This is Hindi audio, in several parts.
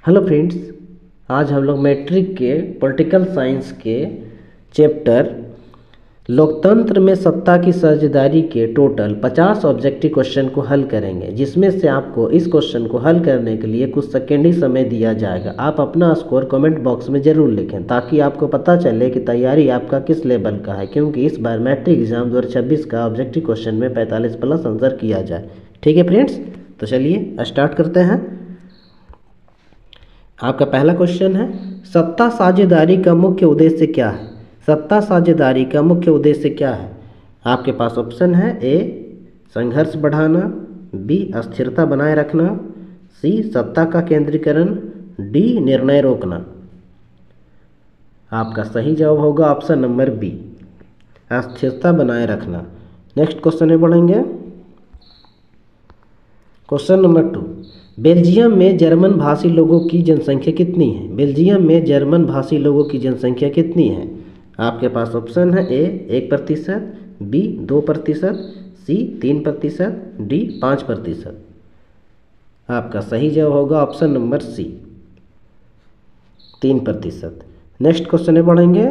हेलो फ्रेंड्स, आज हम लोग मैट्रिक के पॉलिटिकल साइंस के चैप्टर लोकतंत्र में सत्ता की साझेदारी के टोटल 50 ऑब्जेक्टिव क्वेश्चन को हल करेंगे, जिसमें से आपको इस क्वेश्चन को हल करने के लिए कुछ सेकेंड ही समय दिया जाएगा। आप अपना स्कोर कमेंट बॉक्स में ज़रूर लिखें ताकि आपको पता चले कि तैयारी आपका किस लेवल का है, क्योंकि इस बार मैट्रिक एग्जाम 2026 का ऑब्जेक्टिव क्वेश्चन में 45+ आंसर किया जाए। ठीक है फ्रेंड्स, तो चलिए स्टार्ट करते हैं। आपका पहला क्वेश्चन है, सत्ता साझेदारी का मुख्य उद्देश्य क्या है? सत्ता साझेदारी का मुख्य उद्देश्य क्या है? आपके पास ऑप्शन है, ए संघर्ष बढ़ाना, बी अस्थिरता बनाए रखना, सी सत्ता का केंद्रीकरण, डी निर्णय रोकना। आपका सही जवाब होगा ऑप्शन नंबर बी, अस्थिरता बनाए रखना। नेक्स्ट क्वेश्चन में बढ़ेंगे। क्वेश्चन नंबर 2, बेल्जियम में जर्मन भाषी लोगों की जनसंख्या कितनी है? बेल्जियम में जर्मन भाषी लोगों की जनसंख्या कितनी है? आपके पास ऑप्शन है, ए 1%, बी 2%, सी 3%, डी 5%। आपका सही जवाब होगा option number C, 3%। Next question में बढ़ेंगे।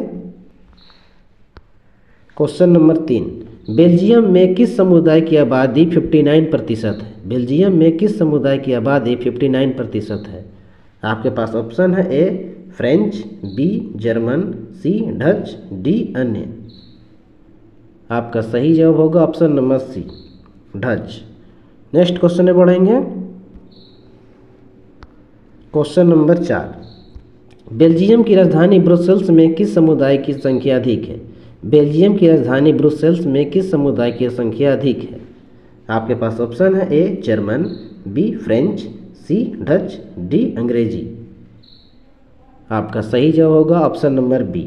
क्वेश्चन नंबर 3, बेल्जियम में किस समुदाय की आबादी 59% है? बेल्जियम में किस समुदाय की आबादी 59% है? आपके पास ऑप्शन है, A French, B German, C Dutch, D अन्य। आपका सही जवाब होगा option number C, Dutch. Next question में बढ़ेंगे। क्वेश्चन नंबर 4, बेल्जियम की राजधानी ब्रुसेल्स में किस समुदाय की संख्या अधिक है? बेल्जियम की राजधानी ब्रुसेल्स में किस समुदाय की संख्या अधिक है? आपके पास ऑप्शन है, A German, B French, C Dutch, D Angrezi. आपका सही जवाब होगा option number B,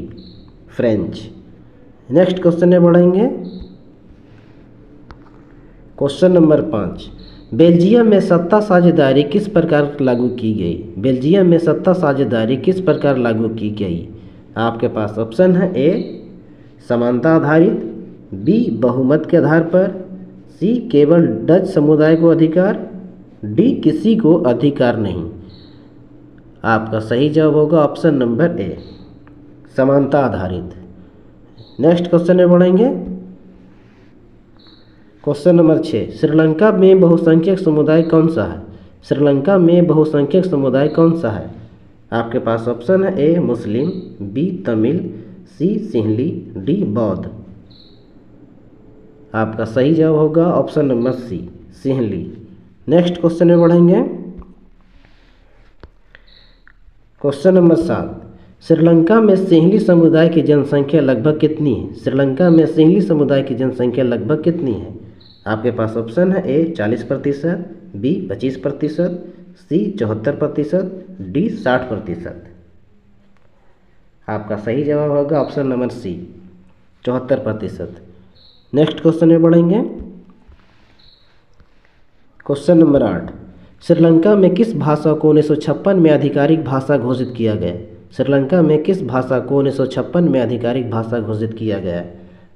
French. Next question में बढ़ेंगे। क्वेश्चन नंबर 5, बेल्जियम में सत्ता साझेदारी किस प्रकार लागू की गई? बेल्जियम में सत्ता साझेदारी किस प्रकार लागू की गई? आपके पास ऑप्शन है, ए समानता आधारित, बी बहुमत के आधार पर, सी केवल डच समुदाय को अधिकार, डी किसी को अधिकार नहीं। आपका सही जवाब होगा ऑप्शन नंबर ए, समानता आधारित। नेक्स्ट क्वेश्चन में बढ़ेंगे। क्वेश्चन नंबर 6, श्रीलंका में बहुसंख्यक समुदाय कौन सा है? श्रीलंका में बहुसंख्यक समुदाय कौन सा है? आपके पास ऑप्शन है, A Muslim, B Tamil, C Sinhali, D बौद्ध। आपका सही जवाब होगा option number C, Sinhali. Next question में बढ़ेंगे। क्वेश्चन नंबर 7, श्रीलंका में सिंहली समुदाय की जनसंख्या लगभग कितनी है? श्रीलंका में सिंहली समुदाय की जनसंख्या लगभग कितनी है? आपके पास ऑप्शन है, ए 40%, बी 25%, सी 74%, डी 60%। आपका सही जवाब होगा option number C, 74%। Next question में बढ़ेंगे। क्वेश्चन नंबर 8, श्रीलंका में किस भाषा को 1956 में आधिकारिक भाषा घोषित किया गया? श्रीलंका में किस भाषा को 1956 में आधिकारिक भाषा घोषित किया गया?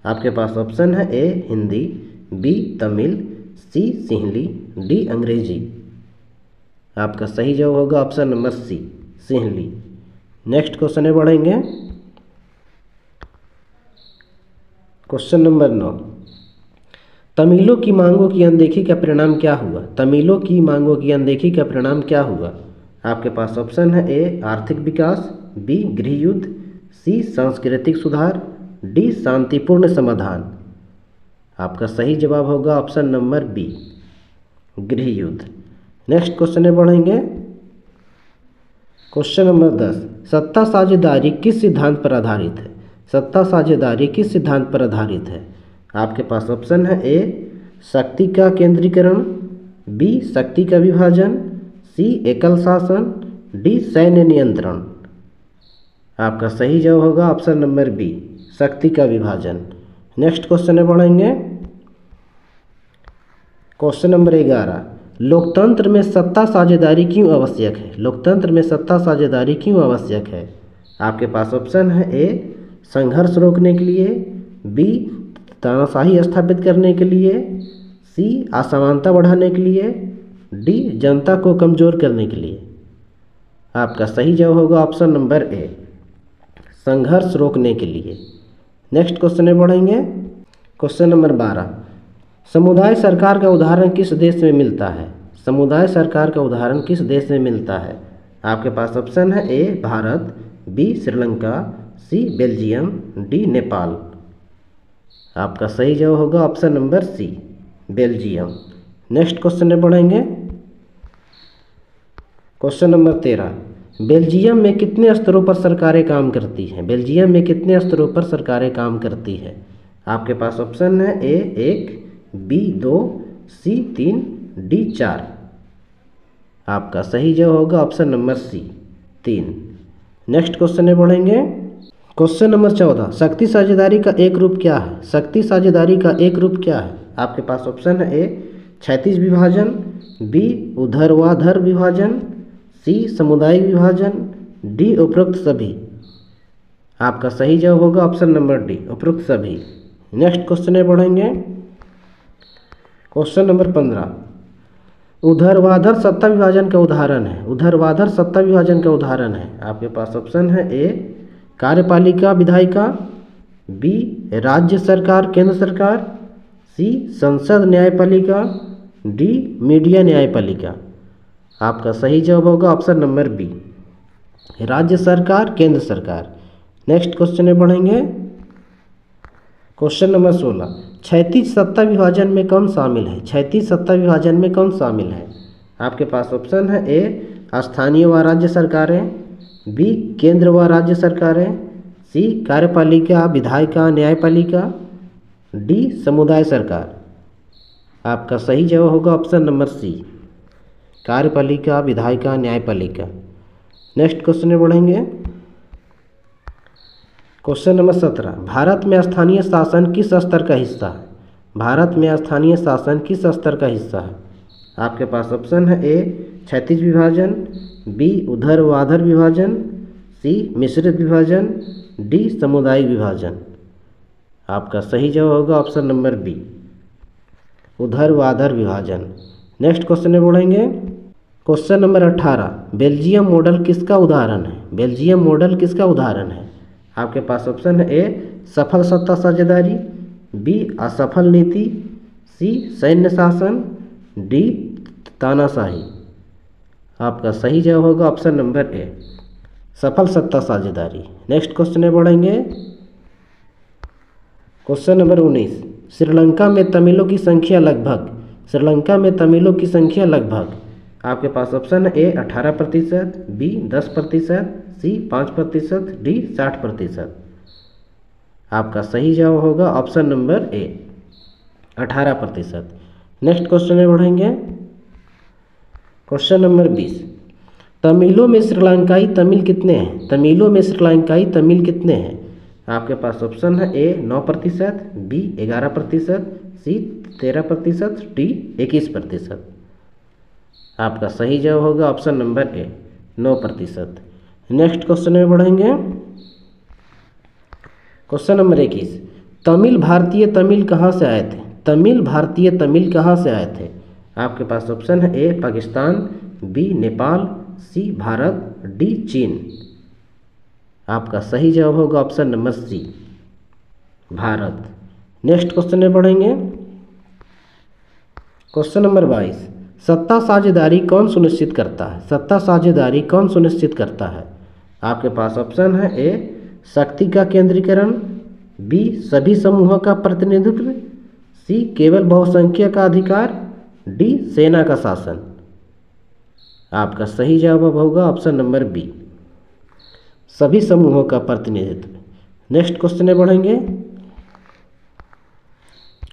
आपके पास ऑप्शन है, A Hindi, B Tamil, C Sinhali, D Angrezi. आपका सही जवाब होगा option number C, Sinhali. Next question में बढ़ेंगे। क्वेश्चन नंबर 9, तमिलों की मांगों की अनदेखी का परिणाम क्या हुआ? तमिलों की मांगों की अनदेखी का परिणाम क्या हुआ? आपके पास ऑप्शन है, ए आर्थिक विकास, बी गृह युद्ध, सी सांस्कृतिक सुधार, डी शांतिपूर्ण समाधान। आपका सही जवाब होगा ऑप्शन नंबर बी, गृह युद्ध। नेक्स्ट क्वेश्चन में बढ़ेंगे। क्वेश्चन नंबर 10, सत्ता साझेदारी किस सिद्धांत पर आधारित है? सत्ता साझेदारी किस सिद्धांत पर आधारित है? आपके पास ऑप्शन है, ए शक्ति का केंद्रीकरण, बी शक्ति का विभाजन, सी एकल शासन, डी सैन्य नियंत्रण। आपका सही जवाब होगा ऑप्शन नंबर बी, शक्ति का विभाजन। नेक्स्ट क्वेश्चन में बढ़ेंगे। क्वेश्चन नंबर 11, लोकतंत्र में सत्ता साझेदारी क्यों आवश्यक है? लोकतंत्र में सत्ता साझेदारी क्यों आवश्यक है? आपके पास ऑप्शन है, ए संघर्ष रोकने के लिए, बी तानाशाही स्थापित करने के लिए, सी असमानता बढ़ाने के लिए, डी जनता को कमज़ोर करने के लिए। आपका सही जवाब होगा ऑप्शन नंबर ए, संघर्ष रोकने के लिए। नेक्स्ट क्वेश्चन में बढ़ेंगे। क्वेश्चन नंबर 12, समुदाय सरकार का उदाहरण किस देश में मिलता है? समुदाय सरकार का उदाहरण किस देश में मिलता है? आपके पास ऑप्शन है A Bharat, B Sri Lanka, C Belgium, D Nepal. आपका सही जवाब होगा option number C, Belgium. Next question में बढ़ेंगे। क्वेश्चन नंबर 13, बेल्जियम में कितने स्तरों पर सरकारें काम करती हैं? बेल्जियम में कितने स्तरों पर सरकारें काम करती है? आपके पास ऑप्शन है ए 1, बी 2, सी 3, डी 4। आपका सही जवाब होगा option number C, 3। Next question में बढ़ेंगे। क्वेश्चन नंबर 14, शक्ति साझेदारी का एक रूप क्या है? शक्ति साझेदारी का एक रूप क्या है? आपके पास ऑप्शन है ए क्षैतिज विभाजन, बी ऊर्ध्वाधर विभाजन, सी सामुदायिक विभाजन, डी उपरोक्त सभी। आपका सही जवाब होगा ऑप्शन नंबर डी, उपरोक्त सभी। नेक्स्ट क्वेश्चन में बढ़ेंगे। क्वेश्चन नंबर 15, ऊर्ध्वाधर सत्ता विभाजन का उदाहरण है। ऊर्ध्वाधर सत्ता विभाजन का उदाहरण है। आपके पास ऑप्शन है ए कार्यपालिका विधायिका, बी राज्य सरकार केंद्र सरकार, सी संसद न्यायपालिका, डी मीडिया न्यायपालिका। आपका सही जवाब होगा ऑप्शन नंबर बी, राज्य सरकार केंद्र सरकार। नेक्स्ट क्वेश्चन में बढ़ेंगे। क्वेश्चन नंबर 16, क्षैतिज सत्ता विभाजन में कौन शामिल है? क्षैतिज सत्ता विभाजन में कौन शामिल है? आपके पास ऑप्शन है ए स्थानीय व राज्य सरकारें, बी केंद्र व राज्य सरकारें, सी कार्यपालिका विधायिका न्यायपालिका, डी समुदाय सरकार। आपका सही जवाब होगा ऑप्शन नंबर सी, कार्यपालिका विधायिका न्यायपालिका। नेक्स्ट क्वेश्चन में बढ़ेंगे। क्वेश्चन नंबर 17, भारत में स्थानीय शासन किस स्तर का हिस्सा है? भारत में स्थानीय शासन किस स्तर का हिस्सा है? आपके पास ऑप्शन है ए क्षैतिज विभाजन, बी ऊर्ध्वाधर विभाजन, सी मिश्रित विभाजन, डी सामुदायिक विभाजन। आपका सही जवाब होगा ऑप्शन नंबर बी, ऊर्ध्वाधर विभाजन। नेक्स्ट क्वेश्चन में बढ़ेंगे। क्वेश्चन नंबर 18, बेल्जियम मॉडल किसका उदाहरण है? बेल्जियम मॉडल किसका उदाहरण है? आपके पास ऑप्शन है ए सफल सत्ता साझेदारी, बी असफल नीति, सी सैन्य शासन, डी तानाशाही। आपका सही जवाब होगा ऑप्शन नंबर ए, सफल सत्ता साझेदारी। नेक्स्ट क्वेश्चन में बढ़ेंगे। क्वेश्चन नंबर 19, श्रीलंका में तमिलों की संख्या लगभग, श्रीलंका में तमिलों की संख्या लगभग। आपके पास ऑप्शन है ए 18%, बी 10%, सी 5%, डी 60%। आपका सही जवाब होगा option number A 18%। Next question में बढ़ेंगे। क्वेश्चन नंबर 20, तमिलों में श्रीलंकाई तमिल कितने हैं? तमिलों में श्रीलंकाई तमिल कितने हैं? आपके पास ऑप्शन है ए 9%, बी 11%, सी 13%, डी 21%। आपका सही जवाब होगा option number A 9%। Next question में बढ़ेंगे। क्वेश्चन नंबर 21, तमिल भारतीय तमिल कहाँ से आए थे? तमिल भारतीय तमिल कहाँ से आए थे? आपके पास ऑप्शन है A Pakistan, B Nepal, C Bharat, D चीन। आपका सही जवाब होगा option number C, Bharat. Next question में बढ़ेंगे। क्वेश्चन नंबर 22, सत्ता साझेदारी कौन सुनिश्चित करता है? सत्ता साझेदारी कौन सुनिश्चित करता है? आपके पास ऑप्शन है ए शक्ति का केंद्रीकरण, बी सभी समूहों का प्रतिनिधित्व, सी केवल बहुसंख्यक का अधिकार, डी सेना का शासन। आपका सही जवाब होगा ऑप्शन नंबर बी, सभी समूहों का प्रतिनिधित्व। नेक्स्ट क्वेश्चन में बढ़ेंगे।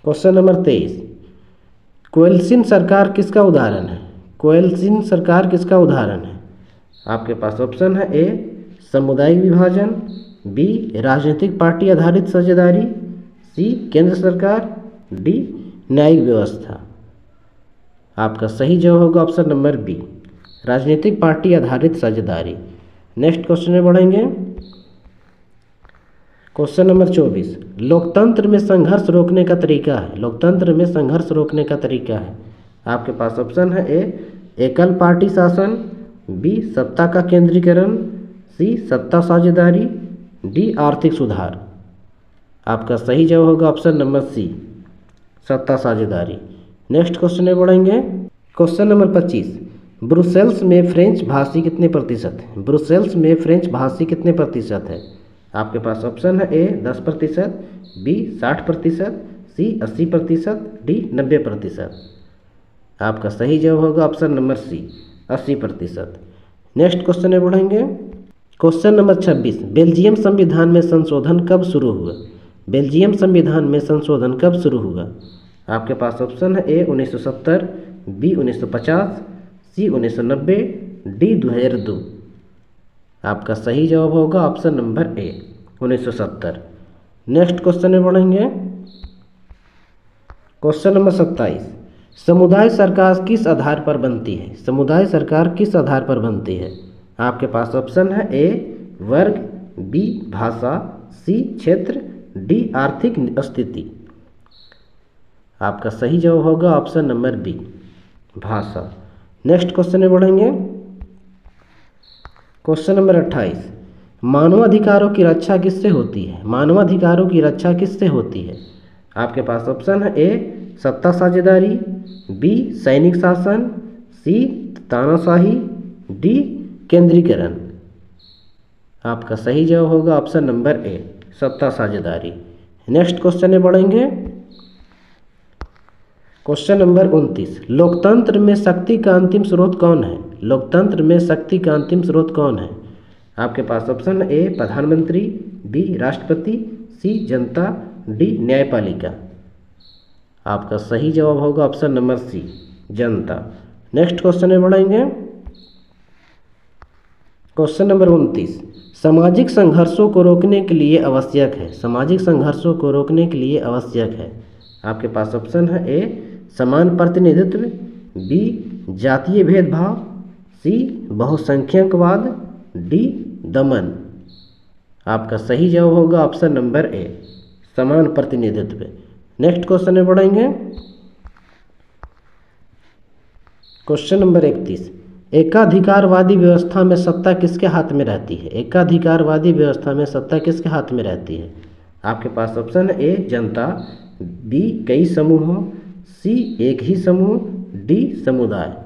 क्वेश्चन नंबर 23, कोएलिशन सरकार किसका उदाहरण है? कोएलिशन सरकार किसका उदाहरण है? आपके पास ऑप्शन है ए सामुदायिक विभाजन, बी राजनीतिक पार्टी आधारित साझेदारी, सी केंद्र सरकार, डी न्यायिक व्यवस्था। आपका सही जवाब होगा ऑप्शन नंबर बी, राजनीतिक पार्टी आधारित साझेदारी। नेक्स्ट क्वेश्चन में बढ़ेंगे। क्वेश्चन नंबर 24, लोकतंत्र में संघर्ष रोकने का तरीका है। लोकतंत्र में संघर्ष रोकने का तरीका है। आपके पास ऑप्शन है ए एकल पार्टी शासन, बी सत्ता का केंद्रीकरण, सी सत्ता साझेदारी, डी आर्थिक सुधार। आपका सही जवाब होगा ऑप्शन नंबर सी, सत्ता साझेदारी। नेक्स्ट क्वेश्चन में बढ़ेंगे। क्वेश्चन नंबर 25, ब्रुसेल्स में फ्रेंच भाषी कितने प्रतिशत है? ब्रुसेल्स में फ्रेंच भाषी कितने प्रतिशत है? आपके पास ऑप्शन है ए 10%, बी 60%, सी 80%, डी 90%। आपका सही जवाब होगा option number C, 80%। Next question में बढ़ेंगे। क्वेश्चन नंबर 26, बेल्जियम संविधान में संशोधन कब शुरू हुआ? बेल्जियम संविधान में संशोधन कब शुरू हुआ? आपके पास ऑप्शन है ए 1970, बी 1950, सी 1990, डी 2002। आपका सही जवाब होगा option number A 1970। Next question में बढ़ेंगे। क्वेश्चन नंबर 27, समुदाय सरकार किस आधार पर बनती है? समुदाय सरकार किस आधार पर बनती है? आपके पास ऑप्शन है ए वर्ग, बी भाषा, सी क्षेत्र, डी आर्थिक स्थिति। आपका सही जवाब होगा ऑप्शन नंबर बी, भाषा। नेक्स्ट क्वेश्चन में बढ़ेंगे। क्वेश्चन नंबर 28, मानवाधिकारों की रक्षा किससे होती है? मानवाधिकारों की रक्षा किससे होती है? आपके पास ऑप्शन है ए सत्ता साझेदारी, बी सैनिक शासन, सी तानाशाही, डी केंद्रीकरण। आपका सही जवाब होगा ऑप्शन नंबर ए, सत्ता साझेदारी। नेक्स्ट क्वेश्चन में बढ़ेंगे। क्वेश्चन नंबर 29, लोकतंत्र में शक्ति का अंतिम स्रोत कौन है? लोकतंत्र में शक्ति का अंतिम स्रोत कौन है? आपके पास ऑप्शन ए प्रधानमंत्री, बी राष्ट्रपति, सी जनता, डी न्यायपालिका। आपका सही जवाब होगा ऑप्शन नंबर सी, जनता। नेक्स्ट क्वेश्चन में बढ़ेंगे। क्वेश्चन नंबर 29, सामाजिक संघर्षों को रोकने के लिए आवश्यक है। सामाजिक संघर्षों को रोकने के लिए आवश्यक है। आपके पास ऑप्शन है ए समान प्रतिनिधित्व, बी जातीय भेदभाव, सी बहुसंख्यकवाद, डी दमन। आपका सही जवाब होगा ऑप्शन नंबर ए, समान प्रतिनिधित्व। नेक्स्ट क्वेश्चन में बढ़ेंगे। क्वेश्चन नंबर 31, एकाधिकारवादी व्यवस्था में सत्ता किसके हाथ में रहती है? एकाधिकारवादी व्यवस्था में सत्ता किसके हाथ में रहती है? आपके पास ऑप्शन है ए जनता, बी कई समूहों, सी एक ही समूह, डी समुदाय।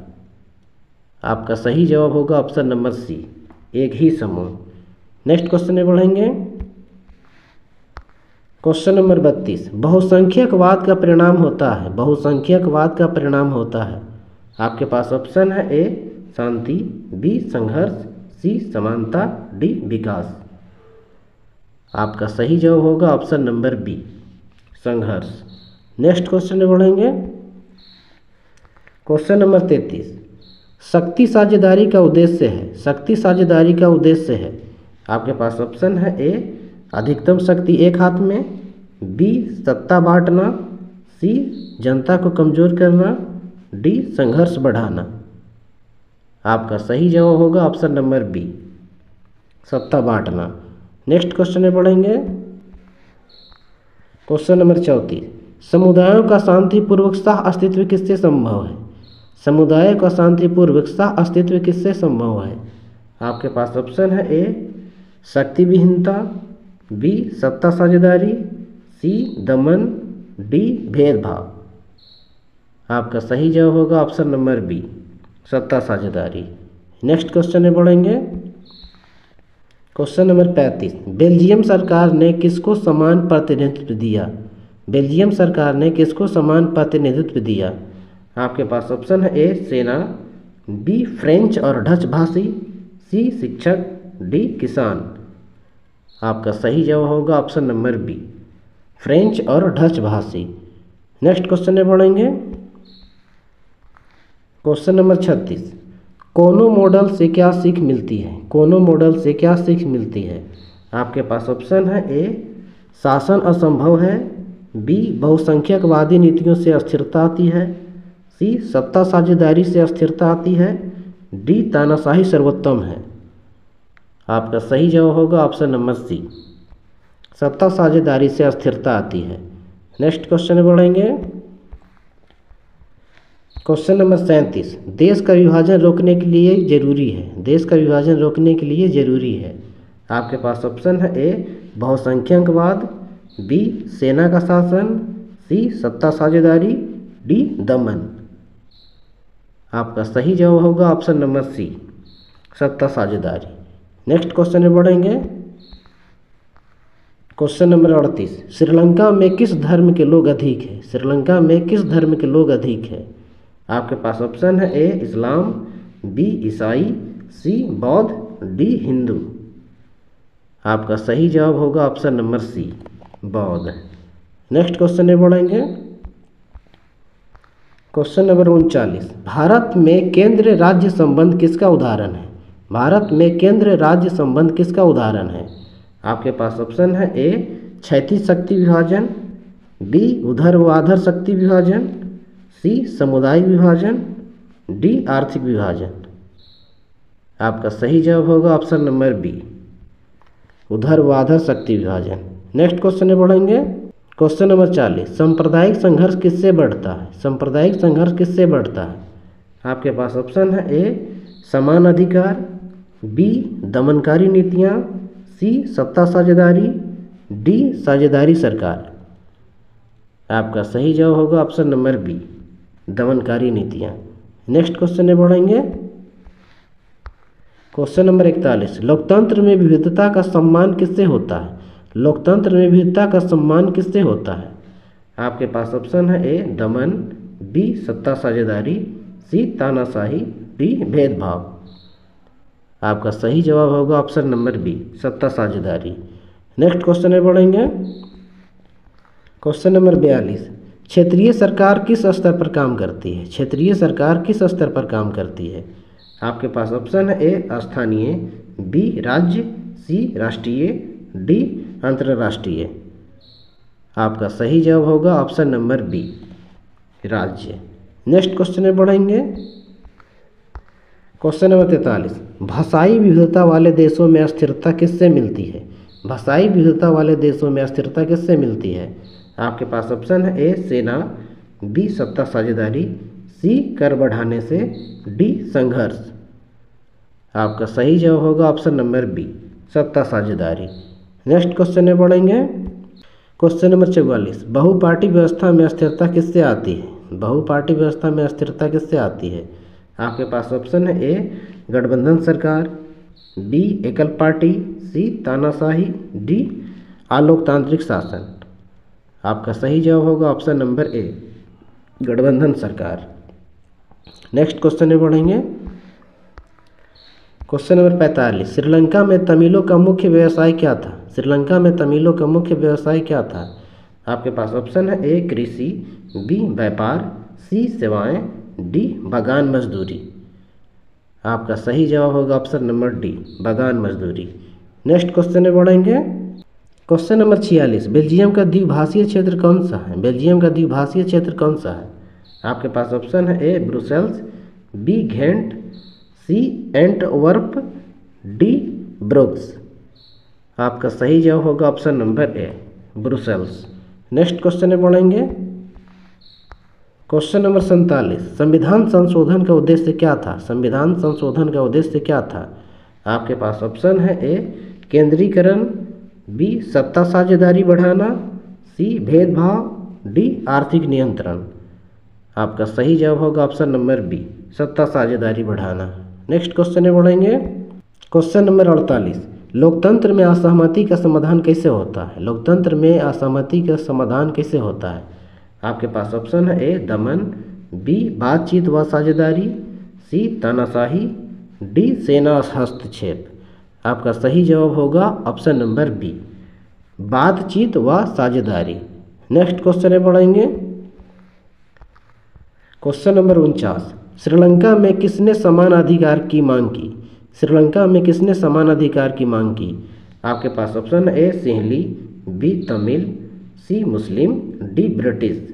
आपका सही जवाब होगा ऑप्शन नंबर सी, एक ही समूह। नेक्स्ट क्वेश्चन में बढ़ेंगे। क्वेश्चन नंबर 32, बहुसंख्यकवाद का परिणाम होता है। बहुसंख्यकवाद का परिणाम होता है। आपके पास ऑप्शन है ए शांति, बी संघर्ष, सी समानता, डी विकास। आपका सही जवाब होगा ऑप्शन नंबर बी, संघर्ष। नेक्स्ट क्वेश्चन में बढ़ेंगे। क्वेश्चन नंबर 33, शक्ति साझेदारी का उद्देश्य है। शक्ति साझेदारी का उद्देश्य है। आपके पास ऑप्शन है ए अधिकतम शक्ति एक हाथ में, बी सत्ता बांटना, सी जनता को कमजोर करना, डी संघर्ष बढ़ाना। आपका सही जवाब होगा ऑप्शन नंबर बी, सत्ता बांटना। नेक्स्ट क्वेश्चन में बढ़ेंगे। क्वेश्चन नंबर 34, समुदायों का शांतिपूर्वक सह अस्तित्व किससे संभव है? समुदाय का शांतिपूर्वक सह अस्तित्व किससे संभव है? आपके पास ऑप्शन है ए शक्ति विहीनता, बी सत्ता साझेदारी, सी दमन, डी भेदभाव। आपका सही जवाब होगा ऑप्शन नंबर बी, सत्ता साझेदारी। नेक्स्ट क्वेश्चन में बढ़ेंगे। क्वेश्चन नंबर 35, बेल्जियम सरकार ने किसको समान प्रतिनिधित्व दिया? बेल्जियम सरकार ने किसको समान प्रतिनिधित्व दिया? आपके पास ऑप्शन है ए सेना, बी फ्रेंच और डच भाषी, सी शिक्षक, डी किसान। आपका सही जवाब होगा ऑप्शन नंबर बी, फ्रेंच और डच भाषी। नेक्स्ट क्वेश्चन में बढ़ेंगे। क्वेश्चन नंबर 36, कोनो मॉडल से क्या सीख मिलती है? कोनो मॉडल से क्या सीख मिलती है? आपके पास ऑप्शन है ए शासन असंभव है, बी बहुसंख्यकवादी नीतियों से अस्थिरता आती है, सी सत्ता साझेदारी से अस्थिरता आती है, डी तानाशाही सर्वोत्तम है। आपका सही जवाब होगा ऑप्शन नंबर सी, सत्ता साझेदारी से अस्थिरता आती है। नेक्स्ट क्वेश्चन में बढ़ेंगे। क्वेश्चन नंबर 37, देश का विभाजन रोकने के लिए जरूरी है। देश का विभाजन रोकने के लिए जरूरी है। आपके पास ऑप्शन है ए बहुसंख्यकवाद, बी सेना का शासन, सी सत्ता साझेदारी, डी दमन। आपका सही जवाब होगा ऑप्शन नंबर सी सत्ता साझेदारी। नेक्स्ट क्वेश्चन में बढ़ेंगे। क्वेश्चन नंबर 38, श्रीलंका में किस धर्म के लोग अधिक है। श्रीलंका में किस धर्म के लोग अधिक है। आपके पास ऑप्शन है ए इस्लाम, बी ईसाई, सी बौद्ध, डी हिंदू। आपका सही जवाब होगा ऑप्शन नंबर सी बौद्ध। नेक्स्ट क्वेश्चन में बढ़ेंगे। क्वेश्चन नंबर 39, भारत में केंद्र राज्य संबंध किसका उदाहरण है। भारत में केंद्र राज्य संबंध किसका उदाहरण है। आपके पास ऑप्शन है ए क्षैतिज शक्ति विभाजन, बी ऊर्ध्वाधर शक्ति विभाजन, सी सामुदायिक विभाजन, डी आर्थिक विभाजन। आपका सही जवाब होगा ऑप्शन नंबर बी ऊर्ध्वाधर शक्ति विभाजन। नेक्स्ट क्वेश्चन में बढ़ेंगे। क्वेश्चन नंबर 40, सांप्रदायिक संघर्ष किससे बढ़ता है। सांप्रदायिक संघर्ष किससे बढ़ता है। आपके पास ऑप्शन है ए समान अधिकार, बी दमनकारी नीतियाँ, सी सत्ता साझेदारी, डी साझेदारी सरकार। आपका सही जवाब होगा ऑप्शन नंबर बी दमनकारी नीतियाँ। नेक्स्ट क्वेश्चन में बढ़ेंगे। क्वेश्चन नंबर 41, लोकतंत्र में विविधता का सम्मान किससे होता है। लोकतंत्र में विविधता का सम्मान किससे होता है। आपके पास ऑप्शन है ए दमन, बी सत्ता साझेदारी, सी तानाशाही, डी भेदभाव। आपका सही जवाब होगा ऑप्शन नंबर बी सत्ता साझेदारी। नेक्स्ट क्वेश्चन में बढ़ेंगे। क्वेश्चन नंबर 42, क्षेत्रीय सरकार किस स्तर पर काम करती है। क्षेत्रीय सरकार किस स्तर पर काम करती है। आपके पास ऑप्शन है ए स्थानीय, बी राज्य, सी राष्ट्रीय, डी अंतर्राष्ट्रीय। आपका सही जवाब होगा ऑप्शन नंबर बी राज्य। नेक्स्ट क्वेश्चन में बढ़ेंगे। क्वेश्चन नंबर 43, भाषाई विविधता वाले देशों में अस्थिरता किससे मिलती है। भाषाई विविधता वाले देशों में अस्थिरता किससे मिलती है। आपके पास ऑप्शन है ए सेना, बी सत्ता साझेदारी, सी कर बढ़ाने से, डी संघर्ष। आपका सही जवाब होगा ऑप्शन नंबर बी सत्ता साझेदारी। नेक्स्ट क्वेश्चन में बढ़ेंगे। क्वेश्चन नंबर 44, बहुपार्टी व्यवस्था में अस्थिरता किससे आती है। बहुपार्टी व्यवस्था में अस्थिरता किससे आती है। आपके पास ऑप्शन है ए गठबंधन सरकार, बी एकल पार्टी, सी तानाशाही, डी अलोकतांत्रिक शासन। आपका सही जवाब होगा ऑप्शन नंबर ए गठबंधन सरकार। नेक्स्ट क्वेश्चन में बढ़ेंगे। क्वेश्चन नंबर 45, श्रीलंका में तमिलों का मुख्य व्यवसाय क्या था। श्रीलंका में तमिलों का मुख्य व्यवसाय क्या था। आपके पास ऑप्शन है ए कृषि, बी व्यापार, सी सेवाएं, डी बागान मजदूरी। आपका सही जवाब होगा ऑप्शन नंबर डी बागान मजदूरी। नेक्स्ट क्वेश्चन में बढ़ेंगे। क्वेश्चन नंबर 46, बेल्जियम का द्विभाषीय क्षेत्र कौन सा है। बेल्जियम का द्विभाषीय क्षेत्र कौन सा है। आपके पास ऑप्शन है ए ब्रुसेल्स, बी घेंट, सी एंटवर्प, डी ब्रुक्स। आपका सही जवाब होगा option number A Brussels. Next question में बढ़ेंगे। क्वेश्चन नंबर 47, संविधान संशोधन का उद्देश्य क्या था। संविधान संशोधन का उद्देश्य क्या था। आपके पास ऑप्शन है ए केंद्रीकरण, बी सत्ता साझेदारी बढ़ाना, सी भेदभाव, डी आर्थिक नियंत्रण। आपका सही जवाब होगा ऑप्शन नंबर बी सत्ता साझेदारी बढ़ाना। नेक्स्ट क्वेश्चन में बढ़ेंगे। क्वेश्चन नंबर 48, लोकतंत्र में असहमति का समाधान कैसे होता है। लोकतंत्र में असहमति का समाधान कैसे होता है। आपके पास ऑप्शन है ए दमन, बी बातचीत व साझेदारी, सी तानाशाही, डी सेना हस्तक्षेप। आपका सही जवाब होगा ऑप्शन नंबर बी बातचीत व साझेदारी। नेक्स्ट क्वेश्चन में बढ़ेंगे। क्वेश्चन नंबर 49, श्रीलंका में किसने समान अधिकार की मांग की। श्रीलंका में किसने समान अधिकार की मांग की। आपके पास option A Sinhali, B Tamil, C Muslim, D British.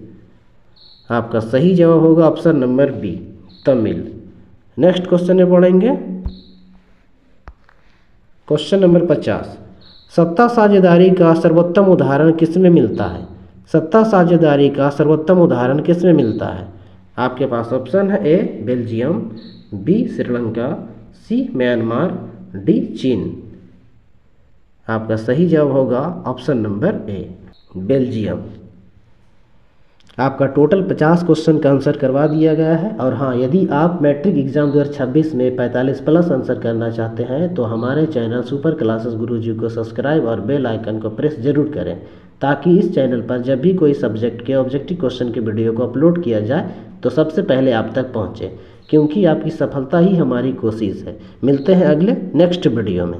आपका सही जवाब होगा option number B Tamil. Next question में बढ़ेंगे। क्वेश्चन नंबर 50, सत्ता साझेदारी का सर्वोत्तम उदाहरण किसमें मिलता है। सत्ता साझेदारी का सर्वोत्तम उदाहरण किसमें मिलता है। आपके पास ऑप्शन है: ए बेल्जियम, बी श्रीलंका, सी म्यांमार, डी चीन। आपका सही जवाब होगा ऑप्शन नंबर ए बेल्जियम। आपका टोटल 50 क्वेश्चन का आंसर करवा दिया गया है। और हाँ, यदि आप मैट्रिक एग्जाम 2026 में 45 प्लस आंसर करना चाहते हैं तो हमारे चैनल सुपर क्लासेस गुरुजी को सब्सक्राइब और बेल आइकन को प्रेस जरूर करें, ताकि इस चैनल पर जब भी कोई सब्जेक्ट के ऑब्जेक्टिव क्वेश्चन के वीडियो को अपलोड किया जाए तो सबसे पहले आप तक पहुँचे, क्योंकि आपकी सफलता ही हमारी कोशिश है। मिलते हैं अगले नेक्स्ट वीडियो में।